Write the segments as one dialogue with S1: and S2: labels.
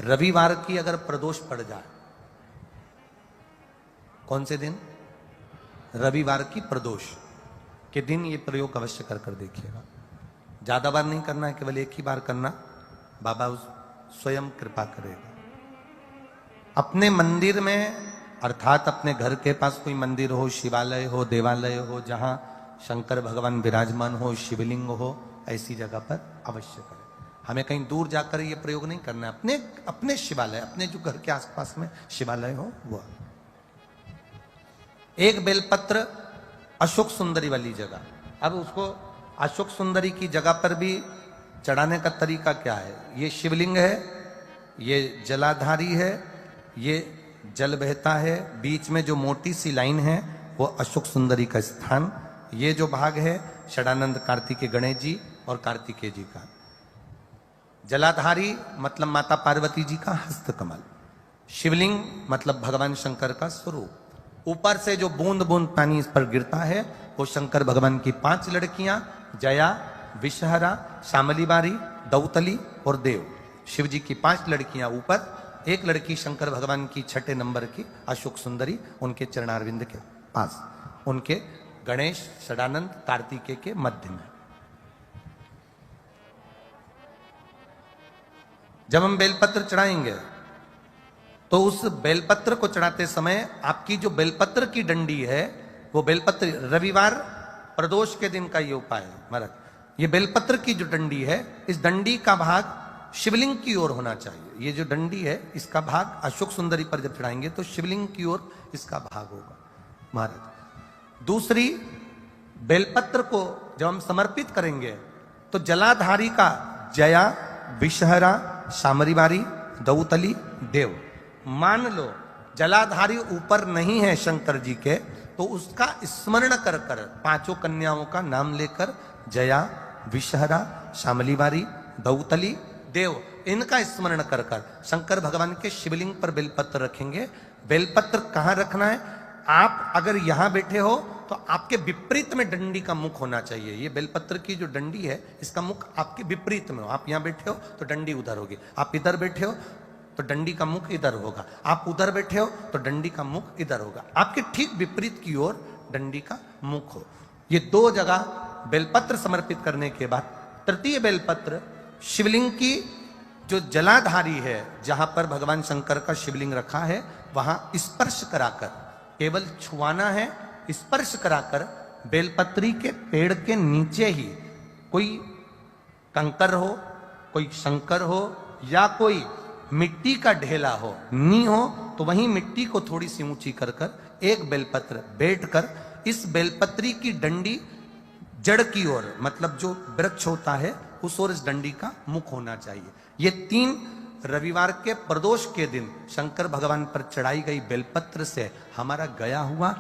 S1: रविवार की अगर प्रदोष पड़ जाए, कौन से दिन? रविवार की प्रदोष के दिन ये प्रयोग अवश्य कर देखिएगा। ज्यादा बार नहीं करना है, केवल एक ही बार करना, बाबा स्वयं कृपा करेगा। अपने मंदिर में, अर्थात अपने घर के पास कोई मंदिर हो, शिवालय हो, देवालय हो, जहां शंकर भगवान विराजमान हो, शिवलिंग हो, ऐसी जगह पर अवश्य करें। हमें कहीं दूर जाकर ये प्रयोग नहीं करना है। अपने अपने शिवालय, अपने जो घर के आसपास में शिवालय हो वो। एक बेलपत्र अशोक सुंदरी वाली जगह। अब उसको अशोक सुंदरी की जगह पर भी चढ़ाने का तरीका क्या है? ये शिवलिंग है, ये जलाधारी है, ये जल बहता है, बीच में जो मोटी सी लाइन है वो अशोक सुंदरी का स्थान। ये जो भाग है षडानंद कार्तिकेय गणेश जी और कार्तिकेय जी का। जलाधारी मतलब माता पार्वती जी का हस्त कमल। शिवलिंग मतलब भगवान शंकर का स्वरूप। ऊपर से जो बूंद बूंद पानी इस पर गिरता है वो शंकर भगवान की 5 लड़कियां, जया, विषहरा, शामली बारी, दौतली और देव। शिव जी की 5 लड़कियां ऊपर, एक लड़की शंकर भगवान की 6ठे नंबर की अशोक सुंदरी उनके चरणारविंद के पास, उनके गणेश षडानंद कार्तिकेय के मध्य में। जब हम बेलपत्र चढ़ाएंगे तो उस बेलपत्र को चढ़ाते समय आपकी जो बेलपत्र की डंडी है वो बेलपत्र, रविवार प्रदोष के दिन का ये उपाय है महाराज। ये बेलपत्र की जो डंडी है, इस डंडी का भाग शिवलिंग की ओर होना चाहिए। ये जो डंडी है इसका भाग अशोक सुंदरी पर जब चढ़ाएंगे तो शिवलिंग की ओर इसका भाग होगा महाराज। दूसरी, बेलपत्र को जब हम समर्पित करेंगे तो जलाधारी का जया, विषहरा, शामरीबारी, दौतली, देव। मान लो जलाधारी ऊपर नहीं है शंकर जी के, तो उसका स्मरण कर कर 5 कन्याओं का नाम लेकर जया, विषहरा, शामलीबारी, दौतली, देव, इनका स्मरण कर कर शंकर भगवान के शिवलिंग पर बेलपत्र रखेंगे। बेलपत्र कहां रखना है? आप अगर यहां बैठे हो तो आपके विपरीत में डंडी का मुख होना चाहिए। ये बेलपत्र की जो डंडी है इसका मुख आपके विपरीत में हो। आप यहां बैठे हो तो डंडी उधर होगी, आप इधर बैठे हो तो डंडी का मुख इधर होगा, आप उधर बैठे हो तो डंडी का मुख इधर होगा। आपके ठीक विपरीत की ओर डंडी का मुख हो। ये 2 जगह बेलपत्र समर्पित करने के बाद तृतीय बेलपत्र शिवलिंग की जो जलाधारी है, जहां पर भगवान शंकर का शिवलिंग रखा है, वहां स्पर्श कराकर, केवल छुआना है, स्पर्श कराकर बेलपत्री के पेड़ के नीचे ही कोई कंकर हो, कोई शंकर हो या कोई मिट्टी का ढेला हो, नी हो, तो वहीं मिट्टी को थोड़ी सी ऊंची कर कर एक बेलपत्र बैठकर इस बेलपत्री की डंडी जड़ की ओर, मतलब जो वृक्ष होता है उस ओर इस डंडी का मुख होना चाहिए। ये 3 रविवार के प्रदोष के दिन शंकर भगवान पर चढ़ाई गई बेलपत्र से हमारा गया हुआ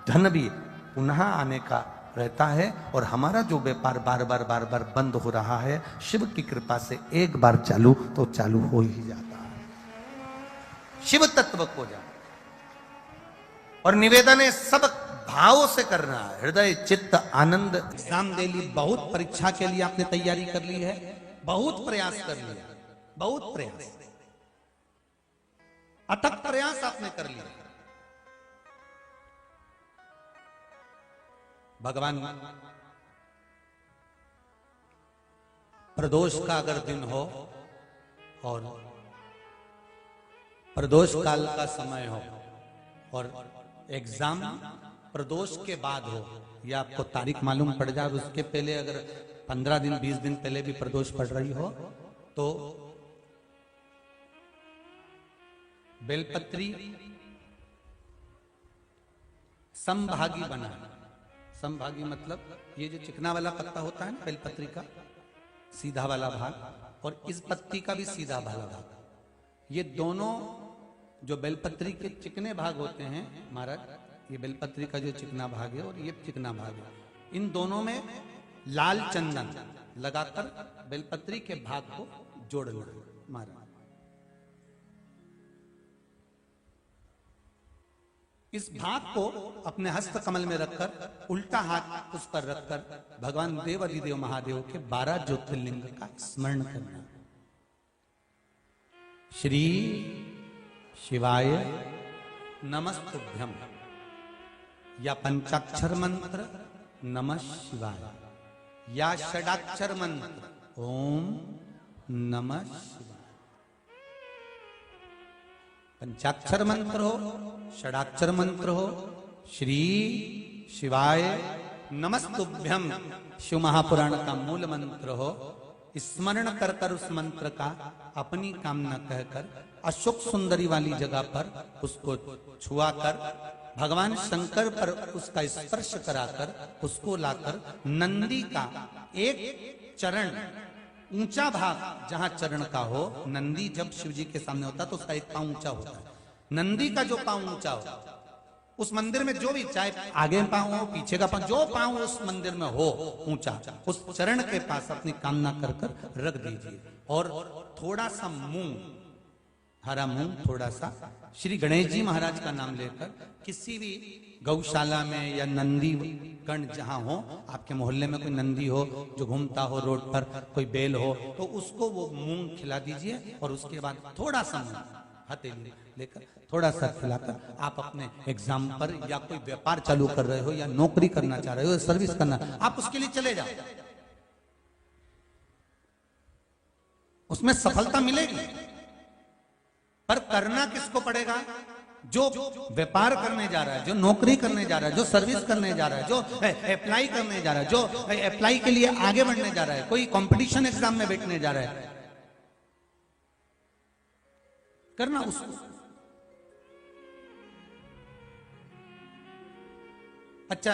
S1: धन भी पुनः आने का रहता है और हमारा जो व्यापार बार बार बंद हो रहा है, शिव की कृपा से एक बार चालू तो चालू हो ही जाता है। शिव तत्व को जान और निवेदन है सब भावों से करना है, हृदय चित्त आनंद। एग्जाम दे ली, बहुत परीक्षा के लिए आपने तैयारी कर ली है, बहुत प्रयास कर लिया, बहुत प्रयास, अथक प्रयास आपने कर लिया। भगवान प्रदोष का अगर दिन हो और प्रदोष काल का समय हो और एग्जाम प्रदोष के बाद हो, या आपको तारीख मालूम पड़ जाए, उसके पहले अगर 15 दिन 20 दिन पहले भी प्रदोष पड़ रही हो तो बेलपत्री समभागी बना। समभागी मतलब ये जो चिकना वाला पत्ता होता है ना बेलपत्री का, सीधा वाला भाग, और इस पत्ती का भी सीधा वाला भाग, ये दोनों जो बेलपत्री के चिकने भाग होते हैं महाराज, ये बेलपत्री का जो चिकना भाग है और ये चिकना भाग है, इन दोनों में लाल चंदन लगाकर बेलपत्री के भाग को जोड़ना महाराज। इस भाग को अपने हस्त कमल में रखकर उल्टा हाथ उस पर रखकर भगवान देव अधिदेव महादेव के 12 ज्योतिर्लिंग का स्मरण करना। श्री शिवाय नमस्तुभ्यम, या पंचाक्षर मंत्र नमः शिवाय, या षडाक्षर मंत्र ओम नमः शिवाय। पंचाक्षर मंत्र हो, षडाक्षर मंत्र हो, श्री शिवाय नमस्तुभ्यम शिव महापुराण का मूल मंत्र हो, स्मरण कर कर उस मंत्र का अपनी कामना कहकर अशोक सुंदरी वाली जगह पर उसको छुआ कर भगवान शंकर पर उसका स्पर्श कराकर उसको लाकर नंदी का एक चरण, ऊंचा भाग जहां चरण का हो, नंदी जब शिव जी के सामने होता है तो उसका एक पांव ऊंचा होता है, नंदी का जो पांव ऊंचा हो उस मंदिर में जो भी, चाहे आगे पांव हो पीछे का पांव, जो पांव उस मंदिर में हो ऊंचा, उस चरण के पास अपनी कामना कर कर रख दीजिए और थोड़ा सा मूंग, हरा मूंग थोड़ा सा, श्री गणेश जी महाराज का नाम लेकर किसी भी गौशाला में या नंदी गण जहां हो, आपके मोहल्ले में कोई नंदी हो जो घूमता हो रोड पर, कोई बैल हो, तो उसको वो मूंग खिला दीजिए और उसके बाद थोड़ा सा मूंग हथेली लेकर थोड़ा सा खिलाकर आप अपने एग्जाम पर या कोई व्यापार चालू कर रहे हो या नौकरी करना चाह रहे हो, सर्विस करना, आप उसके लिए चले जाओ, उसमें सफलता मिलेगी। पर करना किसको पड़ेगा? जो व्यापार करने जा रहा है, जो नौकरी करने जा रहा है, जो सर्विस करने जा रहा है, जो अप्लाई करने जा रहा है, जो अप्लाई के लिए आगे बढ़ने जा रहा है, कोई कंपटीशन एग्जाम में बैठने जा रहा है, करना उसको। अच्छा,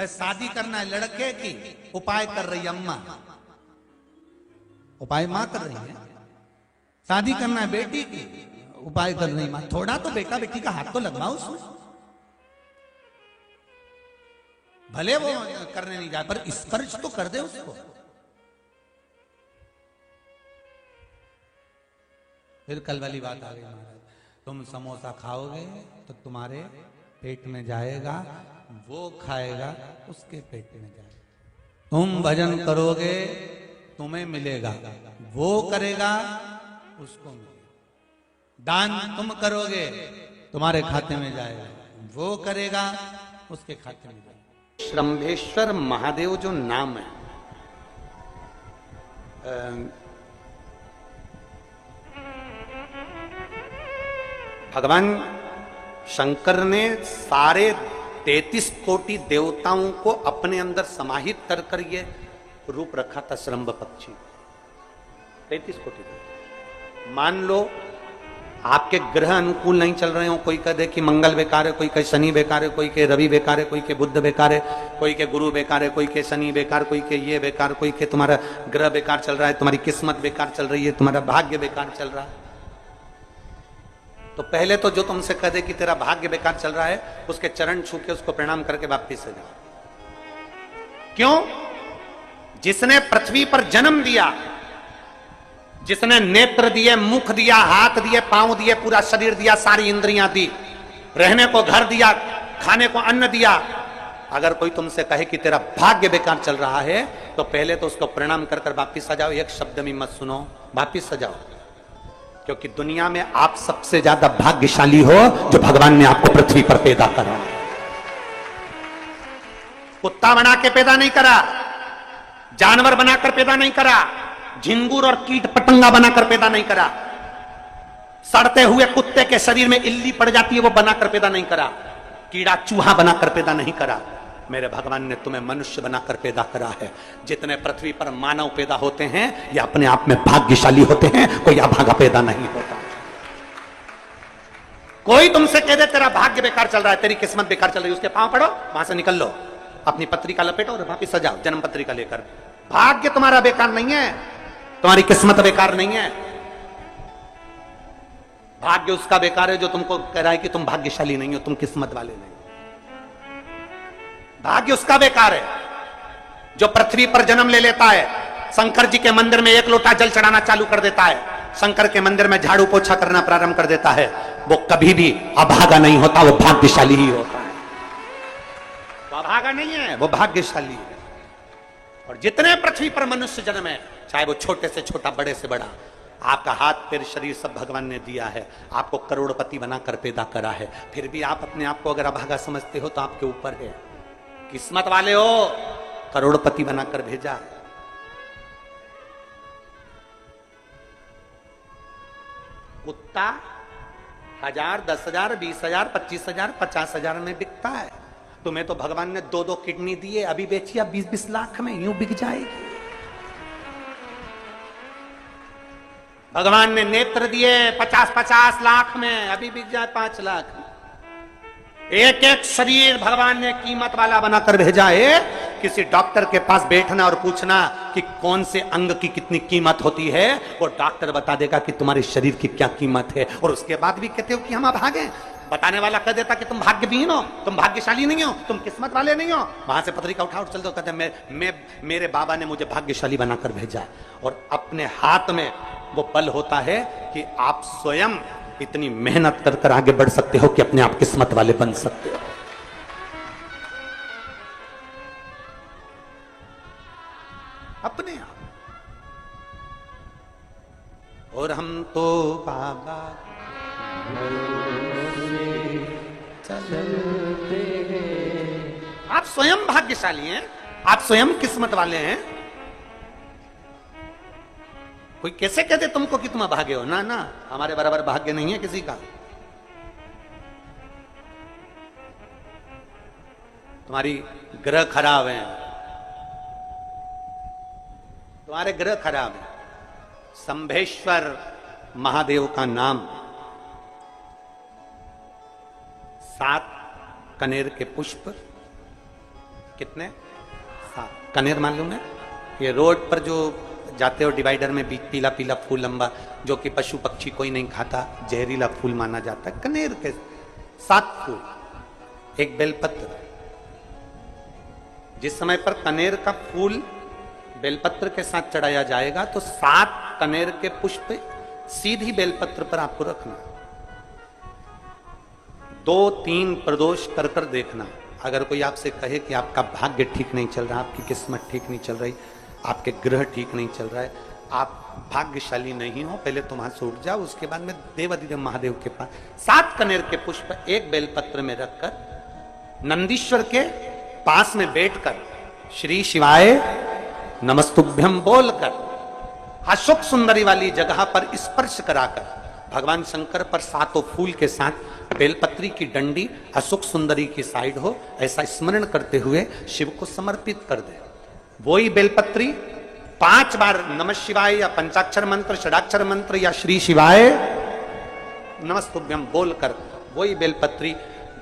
S1: शादी करना है लड़के की, उपाय कर रही अम्मा, उपाय मां कर रही है। शादी करना है बेटी की, उपाय कर रही मां। थोड़ा तो बेटा बेटी का हाथ तो लगवाओ उसमें, भले वो करने नहीं जाए पर स्पर्श तो कर दे उसको। फिर कल वाली बात आ गई महाराज, तुम समोसा खाओगे तो तुम्हारे पेट में जाएगा, वो खाएगा उसके पेट में जाएगा। तुम भजन करोगे तुम्हें मिलेगा, वो करेगा उसको मिलेगा। दान तुम करोगे तुम्हारे खाते में जाएगा, वो करेगा उसके खाते में जाएगा। श्रंभेश्वर महादेव जो नाम है, भगवान शंकर ने सारे 33 कोटि देवताओं को अपने अंदर समाहित कर कर ये रूप रखा था श्रंभ पक्षी। 33 कोटि देवता। मान लो आपके ग्रह अनुकूल नहीं चल रहे हो, कोई कह दे कि मंगल बेकार है, कोई कहे शनि बेकार है, कोई के रवि बेकार है, कोई के बुध बेकार है, कोई के गुरु बेकार है, कोई के शनि बेकार, कोई के ये बेकार, कोई के तुम्हारा ग्रह बेकार चल रहा है, तुम्हारी किस्मत बेकार चल रही है, तुम्हारा भाग्य बेकार चल रहा है। तो पहले तो जो तुमसे कह दे कि तेरा भाग्य बेकार चल रहा है, उसके चरण छू के उसको प्रणाम करके वापिस से जाओ। क्यों? जिसने पृथ्वी पर जन्म दिया, जिसने नेत्र दिए, मुख दिया, हाथ दिए, पांव दिए, पूरा शरीर दिया, सारी इंद्रियां दी, रहने को घर दिया, खाने को अन्न दिया, अगर कोई तुमसे कहे कि तेरा भाग्य बेकार चल रहा है तो पहले तो उसको प्रणाम कर कर वापिस आ जाओ। एक शब्द भी मत सुनो, वापिस आ जाओ। क्योंकि दुनिया में आप सबसे ज्यादा भाग्यशाली हो जो भगवान ने आपको पृथ्वी पर पैदा करा। कुत्ता बना के पैदा नहीं करा, जानवर बनाकर पैदा नहीं करा, झिंगुर और कीट पतंगा बनाकर पैदा नहीं करा, सड़ते हुए कुत्ते के शरीर में इल्ली पड़ जाती है वो बनाकर पैदा नहीं करा, कीड़ा चूहा बनाकर पैदा नहीं करा। मेरे भगवान ने तुम्हें मनुष्य बनाकर पैदा करा है। जितने पृथ्वी पर मानव पैदा होते हैं ये अपने आप में भाग्यशाली होते हैं, कोई अभागा पैदा नहीं होता। कोई तुमसे कह दे तेरा भाग्य बेकार चल रहा है, तेरी किस्मत बेकार चल रही है, उसके पांव पड़ो, वहां से निकल लो, अपनी पत्रिका लपेटो और वापिस सजाओ जन्म पत्रिका लेकर। भाग्य तुम्हारा बेकार नहीं है, तुम्हारी किस्मत बेकार नहीं है। भाग्य उसका बेकार है जो तुमको कह रहा है कि तुम भाग्यशाली नहीं हो, तुम किस्मत वाले नहीं। भाग्य उसका बेकार है जो पृथ्वी पर जन्म ले लेता है, शंकर जी के मंदिर में एक लोटा जल चढ़ाना चालू कर देता है, शंकर के मंदिर में झाड़ू पोछा करना प्रारंभ कर देता है, वो कभी भी अभागा नहीं होता, वो भाग्यशाली ही होता है। तो अभागा नहीं है, वो भाग्यशाली है। और जितने पृथ्वी पर मनुष्य जन्म है, चाहे वो छोटे से छोटा, बड़े से बड़ा, आपका हाथ पैर शरीर सब भगवान ने दिया है, आपको करोड़पति बनाकर पैदा करा है, फिर भी आप अपने आप को अगर अभागा समझते हो तो आपके ऊपर है। किस्मत वाले हो, करोड़पति बनाकर भेजा है। कुत्ता 1000, 10,000, 20,000, 25,000, 50,000 में बिकता है। तुम्हें तो भगवान ने 2-2 किडनी दिए, अभी बेचिए 20-20 लाख में, यूं बिक जाएगी। भगवान ने नेत्र दिए 50-50 लाख में, अभी बिक जाए 5 लाख में। एक एक शरीर भगवान ने कीमत वाला बनाकर भेजा है। किसी डॉक्टर के पास बैठना और पूछना कि कौन से अंग की कितनी कीमत होती है, वो डॉक्टर बता देगा कि तुम्हारे शरीर की क्या कीमत है। और उसके बाद भी कहते हो कि हम अभागे। बताने वाला कह देता कि तुम भाग्यहीन हो, तुम भाग्यशाली नहीं हो, तुम किस्मत वाले नहीं हो। वहां से पत्रिका उठा चल दो, कहते मेरे बाबा ने मुझे भाग्यशाली बनाकर भेजा। और अपने हाथ में वो बल होता है कि आप स्वयं इतनी मेहनत कर कर आगे बढ़ सकते हो कि अपने आप किस्मत वाले बन सकते हो। अपने आप। और हम तो बाबा चलते हैं। आप स्वयं भाग्यशाली हैं, आप स्वयं किस्मत वाले हैं। कोई कैसे कहते तुमको कि तुम अभागे हो? ना ना, हमारे बराबर भाग्य नहीं है किसी का। तुम्हारी ग्रह खराब है, तुम्हारे ग्रह खराब है। संभेश्वर महादेव का नाम 7 कनेर के पुष्प, कितने? 7 कनेर मालूम है? ये रोड पर जो जाते हो डिवाइडर में बीच पीला पीला फूल लंबा, जो कि पशु पक्षी कोई नहीं खाता, जहरीला फूल माना जाता है। कनेर के 7 फूल, एक बेलपत्र। जिस समय पर कनेर का फूल बेलपत्र के साथ चढ़ाया जाएगा तो 7 कनेर के पुष्प सीधी बेलपत्र पर आपको रखना। 2-3 प्रदोष कर कर देखना। अगर कोई आपसे कहे कि आपका भाग्य ठीक नहीं चल रहा, आपकी किस्मत ठीक नहीं चल रही, आपके ग्रह ठीक नहीं चल रहा है, आप भाग्यशाली नहीं हो, पहले तुम हाथ से उठ जाओ। उसके बाद में देवाधिदेव महादेव के पास 7 कनेर के पुष्प एक बेलपत्र में रखकर नंदीश्वर के पास में बैठकर श्री शिवाय नमस्तुभ्यम बोलकर अशोक सुंदरी वाली जगह पर स्पर्श कराकर भगवान शंकर पर 7 फूल के साथ बेलपत्री की डंडी अशोक सुंदरी की साइड हो, ऐसा स्मरण करते हुए शिव को समर्पित कर दे। वही बेलपत्री 5 बार नमः शिवाय या पंचाक्षर मंत्र, षडाक्षर मंत्र या श्री शिवाय नमस्तुभ्यम बोलकर वही बेलपत्री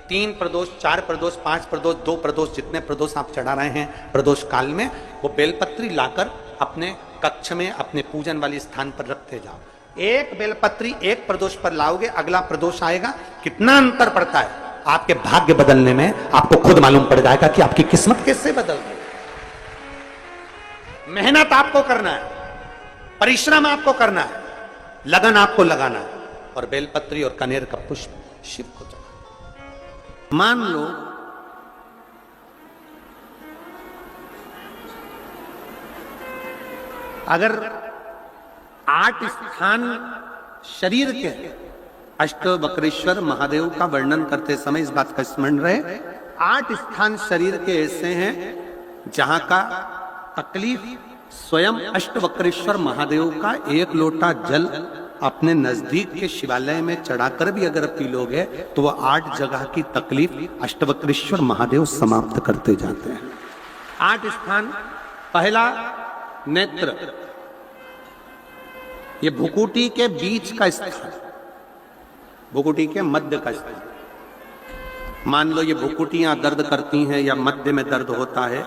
S1: 3 प्रदोष, 4 प्रदोष, 5 प्रदोष, 2 प्रदोष, जितने प्रदोष आप चढ़ा रहे हैं प्रदोष काल में, वो बेलपत्री लाकर अपने कक्ष में अपने पूजन वाले स्थान पर रखते जाओ। एक बेलपत्री एक प्रदोष पर लाओगे, अगला प्रदोष आएगा, कितना अंतर पड़ता है आपके भाग्य बदलने में, आपको खुद मालूम पड़ जाएगा कि आपकी किस्मत कैसे बदल गई। मेहनत आपको करना है, परिश्रम आपको करना है, लगन आपको लगाना है, और बेलपत्री और कनेर का पुष्प शिव को चढ़ा। मान लो अगर 8 स्थान शरीर के, अष्टवक्रेश्वर महादेव का वर्णन करते समय इस बात का स्मरण रहे, 8 स्थान शरीर के ऐसे हैं जहां का तकलीफ स्वयं अष्टवक्रेश्वर महादेव का 1 लोटा जल अपने नजदीक के शिवालय में चढ़ाकर भी अगर पी लोगे तो वह 8 जगह की तकलीफ अष्टवक्रेश्वर महादेव समाप्त करते जाते हैं। 8 स्थान। पहला नेत्र, ये भुकुटी के बीच का स्थान, भुकुटी के मध्य का स्थान। मान लो ये भुकुटियां दर्द करती हैं या मध्य में दर्द होता है,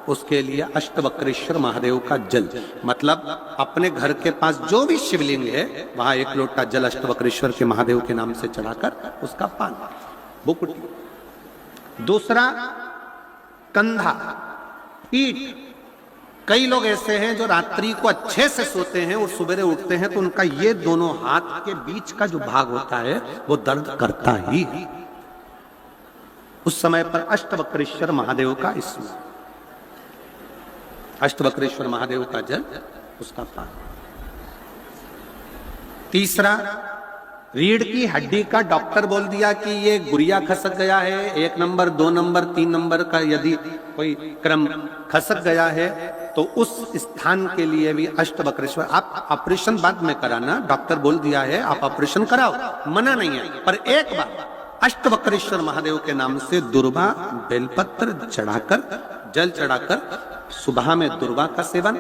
S1: उसके लिए अष्टवक्रेश्वर महादेव का जल, मतलब अपने घर के पास जो भी शिवलिंग है वहां 1 लोटा जल अष्टवक्रेश्वर के महादेव के नाम से चढ़ाकर उसका पान, भुकुटी। दूसरा कंधा, पीठ। कई लोग ऐसे हैं जो रात्रि को अच्छे से सोते हैं और सवेरे उठते हैं तो उनका ये दोनों हाथ के बीच का जो भाग होता है वो दर्द करता ही है। उस समय पर अष्टवक्रेश्वर महादेव का स्मरण, अष्टवक्रेश्वर महादेव का जल, उसका पान।
S2: तीसरा, रीढ़ की हड्डी का डॉक्टर बोल दिया कि ये गुरिया खसक गया है, 1 नंबर 2 नंबर 3 नंबर का यदि कोई क्रम खसक गया है तो उस स्थान के लिए भी अष्टवक्रेश्वर, आप ऑपरेशन बाद में कराना, डॉक्टर बोल दिया है आप ऑपरेशन कराओ, मना नहीं है, पर एक बार अष्टवक्रेश्वर महादेव के नाम से दुर्वा बेलपत्र चढ़ाकर, जल चढ़ाकर, सुबह में दुर्वा का सेवन,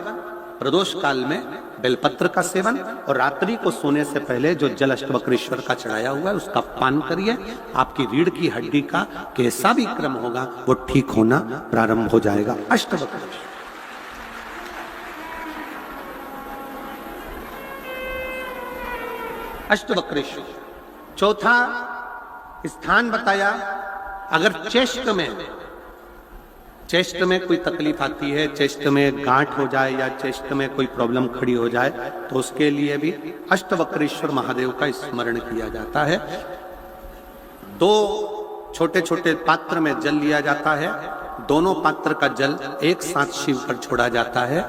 S2: प्रदोष काल में बेलपत्र का सेवन, और रात्रि को सोने से पहले जो जल अष्टवक्रेश्वर का चढ़ाया हुआ है उसका पान करिए। आपकी रीढ़ की हड्डी का कैसा भी क्रम होगा वो ठीक होना प्रारंभ हो जाएगा। अष्टवक्रेश्वर, अष्टवक्रेश्वर। चौथा स्थान बताया, अगर चेस्ट में कोई तकलीफ आती है, चेस्ट में गांठ हो जाए या चेस्ट में कोई प्रॉब्लम खड़ी हो जाए तो उसके लिए भी अष्टवक्रेश्वर महादेव का स्मरण किया जाता है। 2 छोटे छोटे पात्र में जल लिया जाता है, दोनों पात्र का जल एक साथ शिव पर छोड़ा जाता है।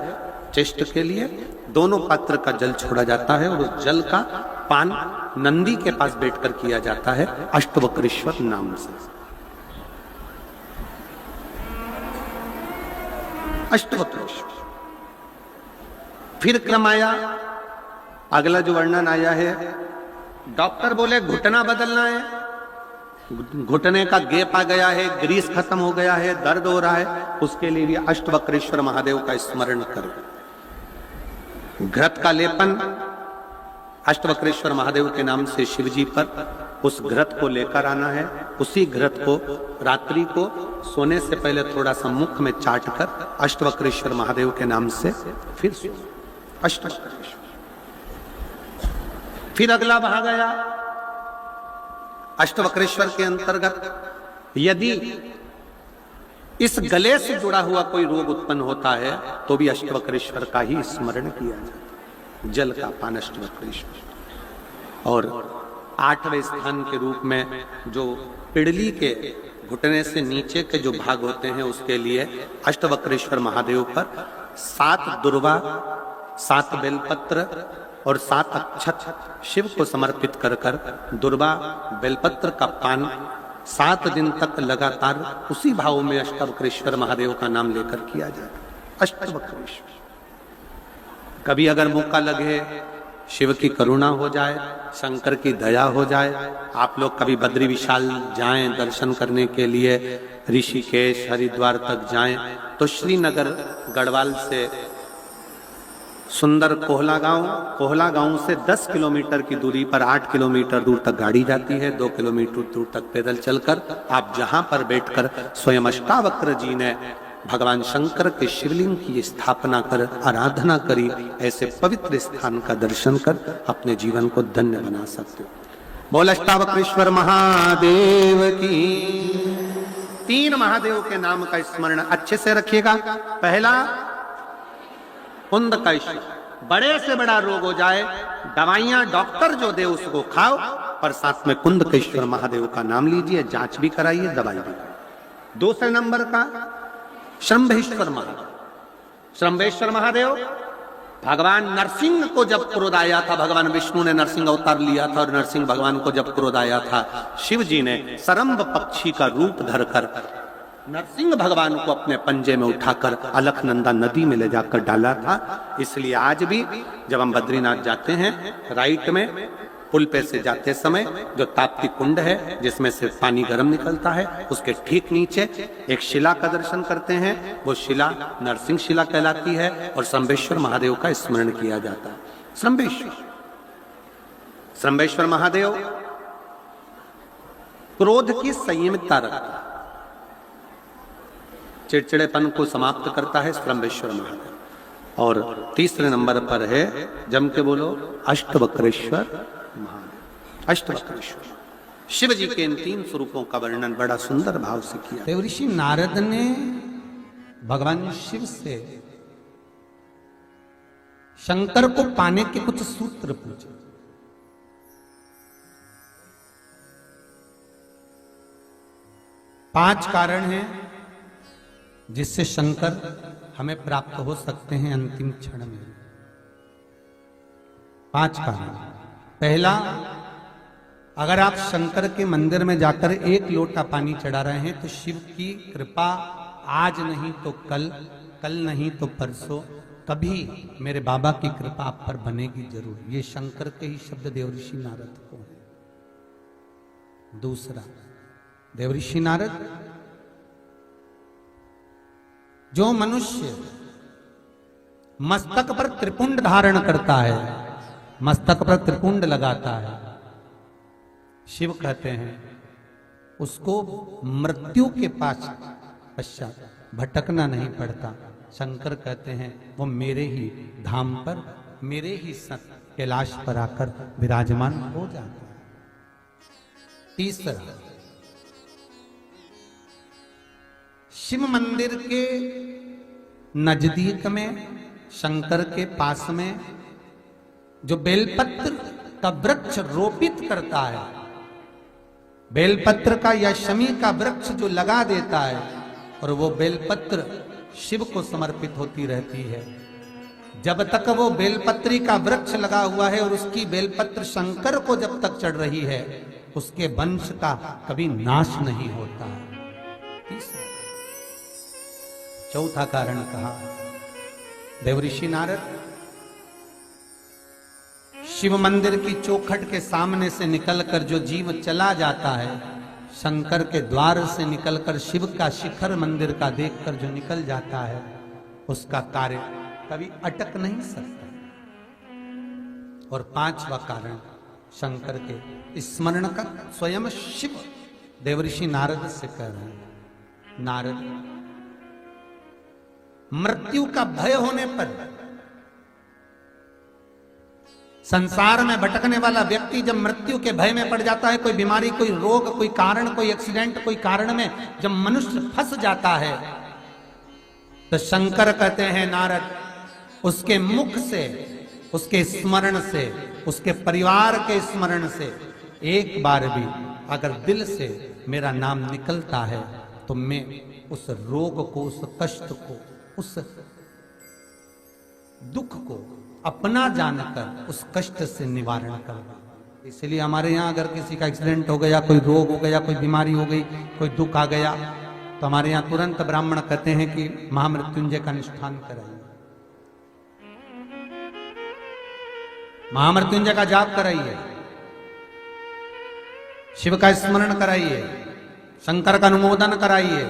S2: चेस्ट के लिए दोनों पात्र का जल छोड़ा जाता है और उस जल का पान नंदी के पास बैठकर किया जाता है अष्टवक्रेश्वर नाम से। अष्टवक्रेश्वर। फिर क्रम आया, अगला जो वर्णन आया है, डॉक्टर बोले घुटना बदलना है, घुटने का गैप आ गया है, ग्रीस खत्म हो गया है, दर्द हो रहा है, उसके लिए भी अष्टवक्रेश्वर महादेव का स्मरण करें। घृत का लेपन अष्टवक्रेश्वर महादेव के नाम से शिव जी पर उस घृत को लेकर आना है। उसी घृत को रात्रि को सोने से पहले थोड़ा सा मुख में चाट कर अष्टवक्रेश्वर महादेव के नाम से फिर अष्टवक्रेश्वर। फिर अगला भाग आया अष्टवक्रेश्वर के अंतर्गत, यदि इस गले से जुड़ा हुआ कोई रोग उत्पन्न होता है तो भी अष्टवक्रेश्वर का ही स्मरण किया जाता है। जल का पान अष्टवक्रेश्वर। और 8वें स्थान के रूप में जो पिड़ली के घुटने से नीचे के जो भाग होते हैं उसके लिए अष्टवक्रेश्वर महादेव पर 7 दुर्वा, 7 बेलपत्र और 7 अक्षत शिव को समर्पित कर कर दुर्वा बेलपत्र का पान 7 दिन तक लगातार उसी भाव में अष्टवक्रेश्वर महादेव का नाम लेकर किया जाए। अष्टवक्रेश्वर। कभी अगर मौका लगे, शिव की करुणा हो जाए, शंकर की दया हो जाए, आप लोग कभी बद्री विशाल जाएं दर्शन करने के लिए, ऋषिकेश हरिद्वार तक जाएं तो श्रीनगर गढ़वाल से सुंदर कोहला गांव से 10 किलोमीटर की दूरी पर 8 किलोमीटर दूर तक गाड़ी जाती है, 2 किलोमीटर दूर तक पैदल चलकर आप जहां पर बैठकर स्वयं अष्टावक्र जी ने भगवान शंकर के शिवलिंग की स्थापना कर आराधना करी, ऐसे पवित्र स्थान का दर्शन कर अपने जीवन को धन्य बना सकते हो। बोल अष्टावक्रेश्वर महादेव की। 3 महादेव के नाम का स्मरण अच्छे से रखिएगा। पहला कुंदकेश, बड़े से बड़ा रोग हो जाए, दवाइयां डॉक्टर जो दे उसको खाओ, पर साथ में कुंदकेश्वर महादेव का नाम लीजिए, जांच भी कराइए, दवाई भी कराइए। 2 नंबर का श्रंभेश्वर महादेव। श्रंभेश्वर महादेव भगवान नरसिंह को जब क्रोध आया था, भगवान विष्णु ने नरसिंह अवतार लिया था और नरसिंह भगवान को जब क्रोध आया था, शिव जी ने सरम्भ पक्षी का रूप धरकर नरसिंह भगवान को अपने पंजे में उठाकर अलकनंदा नदी में ले जाकर डाला था। इसलिए आज भी जब हम बद्रीनाथ जाते हैं, राइट में पुल पे से जाते समय जो ताप्ती कुंड है जिसमें से पानी गर्म निकलता है, उसके ठीक नीचे एक शिला का दर्शन करते हैं। वो शिला नरसिंह शिला कहलाती है और श्रंभेश्वर महादेव का स्मरण किया जाता है। श्रंभेश्वर महादेव क्रोध की संयमितता रखता है, चिड़चिड़ेपन को समाप्त करता है श्रंभेश्वर महादेव। और 3 नंबर पर है, जम के बोलो, अष्टवक्रेश्वर महादेव। अष्टवक्रेश्वर शिव जी के इन 3 स्वरूपों का वर्णन बड़ा सुंदर भाव से किया।
S3: देवऋषि नारद ने भगवान शिव से शंकर को पाने के कुछ सूत्र पूछे। पांच कारण हैं जिससे शंकर हमें प्राप्त हो सकते हैं अंतिम क्षण में। 5 कारण। पहला, अगर आप शंकर के मंदिर में जाकर एक लोटा पानी चढ़ा रहे हैं तो शिव की कृपा आज नहीं तो कल, कल नहीं तो परसों, कभी मेरे बाबा की कृपा आप पर बनेगी जरूर। ये शंकर के ही शब्द देवऋषि नारद को है। दूसरा, देवऋषि नारद, जो मनुष्य मस्तक पर त्रिपुंड धारण करता है, मस्तक पर त्रिपुंड लगाता है, शिव कहते हैं उसको मृत्यु के पश्चात भटकना नहीं पड़ता। शंकर कहते हैं वो मेरे ही धाम पर, मेरे ही संग कैलाश पर आकर विराजमान हो जाता है। तीसरा, शिव मंदिर के नजदीक में, शंकर के पास में जो बेलपत्र का वृक्ष रोपित करता है, बेलपत्र का या शमी का वृक्ष जो लगा देता है और वो बेलपत्र शिव को समर्पित होती रहती है, जब तक वो बेलपत्री का वृक्ष लगा हुआ है और उसकी बेलपत्र शंकर को जब तक चढ़ रही है, उसके वंश का कभी नाश नहीं होता है। चौथा कारण कहा देवऋषि नारद, शिव मंदिर की चौखट के सामने से निकलकर जो जीव चला जाता है, शंकर के द्वार से निकलकर शिव का शिखर मंदिर का देखकर जो निकल जाता है, उसका कार्य कभी अटक नहीं सकता। और पांचवा कारण शंकर के स्मरण का स्वयं शिव देवऋषि नारद से कह रहे हैं, नारद, मृत्यु का भय होने पर, संसार में भटकने वाला व्यक्ति जब मृत्यु के भय में पड़ जाता है, कोई बीमारी, कोई रोग, कोई कारण, कोई एक्सीडेंट, कोई कारण में जब मनुष्य फंस जाता है, तो शंकर कहते हैं नारद, उसके मुख से, उसके स्मरण से, उसके परिवार के स्मरण से एक बार भी अगर दिल से मेरा नाम निकलता है तो मैं उस रोग को, उस कष्ट को, उस दुख को अपना जानकर उस कष्ट से निवारण करना। इसलिए हमारे यहाँ अगर किसी का एक्सीडेंट हो गया, कोई रोग हो गया, कोई बीमारी हो गई, कोई दुख आ गया, तो हमारे यहाँ तुरंत ब्राह्मण कहते हैं कि महामृत्युंजय का अनुष्ठान कराइए, महामृत्युंजय का जाप कराइए, शिव का स्मरण कराइए, शंकर का अनुमोदन कराइए,